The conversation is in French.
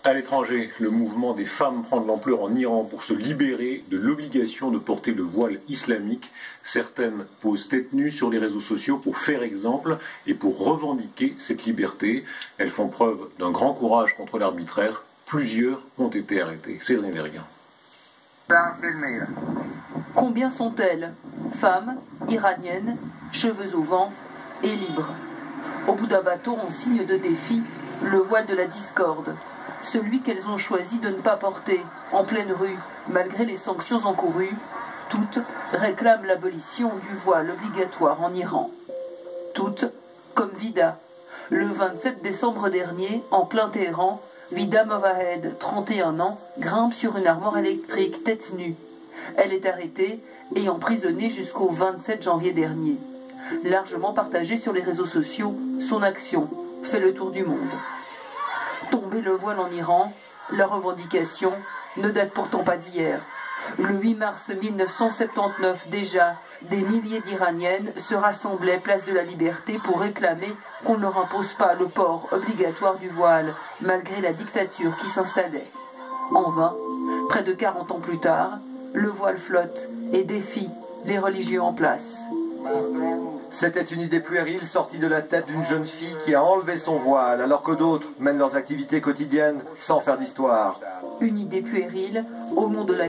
À l'étranger, le mouvement des femmes prend de l'ampleur en Iran pour se libérer de l'obligation de porter le voile islamique. Certaines posent tête nue sur les réseaux sociaux pour faire exemple et pour revendiquer cette liberté. Elles font preuve d'un grand courage contre l'arbitraire. Plusieurs ont été arrêtées. Cédric Verguin. Combien sont-elles? Femmes, iraniennes, cheveux au vent et libres. Au bout d'un bateau, en signe de défi, le voile de la discorde. Celui qu'elles ont choisi de ne pas porter, en pleine rue, malgré les sanctions encourues, toutes réclament l'abolition du voile obligatoire en Iran. Toutes, comme Vida. Le 27 décembre dernier, en plein Téhéran, Vida Movahed, 31 ans, grimpe sur une armoire électrique tête nue. Elle est arrêtée et emprisonnée jusqu'au 27 janvier dernier. Largement partagée sur les réseaux sociaux, son action fait le tour du monde. Tomber le voile en Iran, la revendication ne date pourtant pas d'hier. Le 8 mars 1979 déjà, des milliers d'Iraniennes se rassemblaient place de la Liberté pour réclamer qu'on ne leur impose pas le port obligatoire du voile, malgré la dictature qui s'installait. En vain, près de 40 ans plus tard, le voile flotte et défie les religieux en place. C'était une idée puérile sortie de la tête d'une jeune fille qui a enlevé son voile alors que d'autres mènent leurs activités quotidiennes sans faire d'histoire. Une idée puérile au nom de la